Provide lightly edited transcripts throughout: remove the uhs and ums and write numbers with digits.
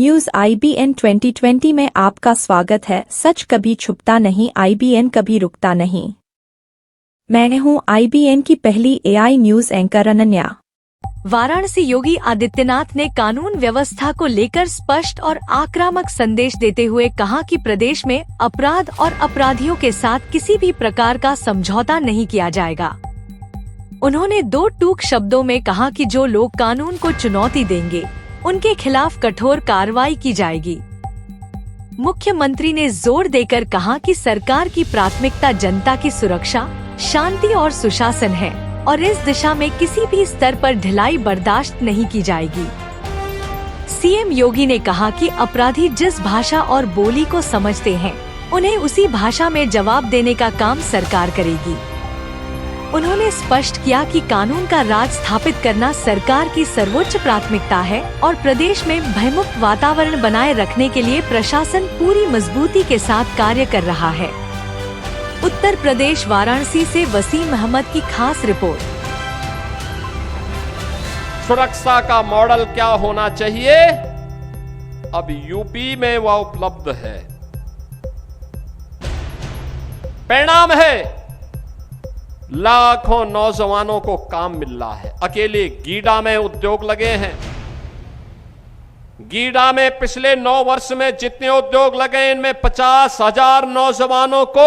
News IBN 2020 में आपका स्वागत है। सच कभी छुपता नहीं, IBN कभी रुकता नहीं। मैं हूं IBN की पहली AI news anchor Ananya. Varanasi Yogi Adityanath ने कानून व्यवस्था को लेकर स्पष्ट और आक्रामक संदेश देते हुए कहा कि प्रदेश में अपराध और अपराधियों के साथ किसी भी प्रकार का समझौता नहीं किया जाएगा। उन्होंने दो टूक शब्दों में कहा कि जो लोग कानून को चुनौती देंगे उनके खिलाफ कठोर कार्रवाई की जाएगी। मुख्यमंत्री ने जोर देकर कहा कि सरकार की प्राथमिकता जनता की सुरक्षा, शांति और सुशासन है और इस दिशा में किसी भी स्तर पर ढिलाई बर्दाश्त नहीं की जाएगी। सीएम योगी ने कहा कि अपराधी जिस भाषा और बोली को समझते हैं उन्हें उसी भाषा में जवाब देने का काम सरकार करेगी। उन्होंने स्पष्ट किया कि कानून का राज स्थापित करना सरकार की सर्वोच्च प्राथमिकता है और प्रदेश में भयमुक्त वातावरण बनाए रखने के लिए प्रशासन पूरी मजबूती के साथ कार्य कर रहा है। उत्तर प्रदेश वाराणसी से वसीम अहमद की खास रिपोर्ट। सुरक्षा का मॉडल क्या होना चाहिए, अब यूपी में वह उपलब्ध है। परिणाम है लाखों नौजवानों को काम मिल रहा है। अकेले गीडा में उद्योग लगे हैं। गीडा में पिछले 9 वर्ष में जितने उद्योग लगे इनमें 50,000 नौजवानों को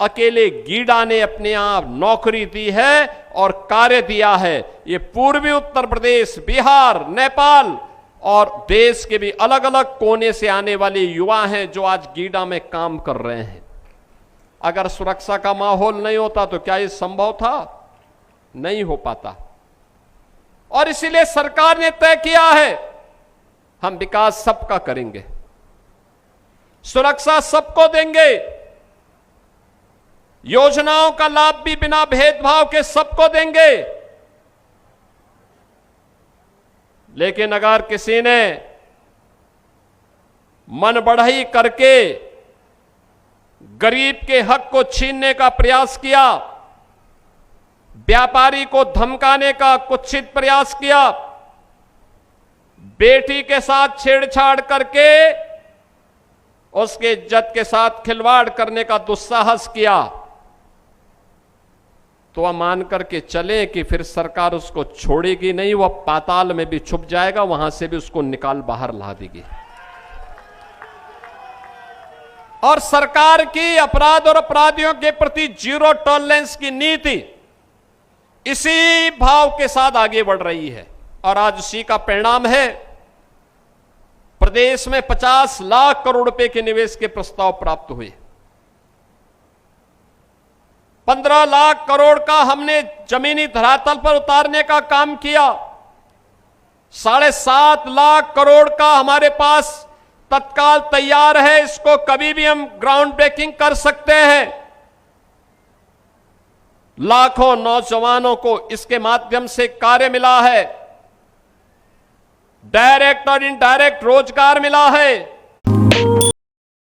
अकेले गीडा ने अपने आप नौकरी दी है और कार्य दिया है। ये पूर्वी उत्तर प्रदेश, बिहार, नेपाल और देश के भी अलग अलग कोने से आने वाले युवा हैं जो आज गीडा में काम कर रहे हैं। अगर सुरक्षा का माहौल नहीं होता तो क्या ये संभव था? नहीं हो पाता। और इसीलिए सरकार ने तय किया है हम विकास सबका करेंगे, सुरक्षा सबको देंगे, योजनाओं का लाभ भी बिना भेदभाव के सबको देंगे। लेकिन अगर किसी ने मन बढ़ई करके गरीब के हक को छीनने का प्रयास किया, व्यापारी को धमकाने का कुत्सित प्रयास किया, बेटी के साथ छेड़छाड़ करके उसके इज्जत के साथ खिलवाड़ करने का दुस्साहस किया, तो वह मान करके चले कि फिर सरकार उसको छोड़ेगी नहीं, वह पाताल में भी छुप जाएगा, वहां से भी उसको निकाल बाहर ला देगी। और सरकार की अपराध और अपराधियों के प्रति जीरो टॉलरेंस की नीति इसी भाव के साथ आगे बढ़ रही है। और आज उसी का परिणाम है प्रदेश में 50 लाख करोड़ रुपए के निवेश के प्रस्ताव प्राप्त हुए। 15 लाख करोड़ का हमने जमीनी धरातल पर उतारने का काम किया। 7.5 लाख करोड़ का हमारे पास तत्काल तैयार है, इसको कभी भी हम ग्राउंड ब्रेकिंग कर सकते हैं। लाखों नौजवानों को इसके माध्यम से कार्य मिला है, डायरेक्ट और इनडायरेक्ट रोजगार मिला है।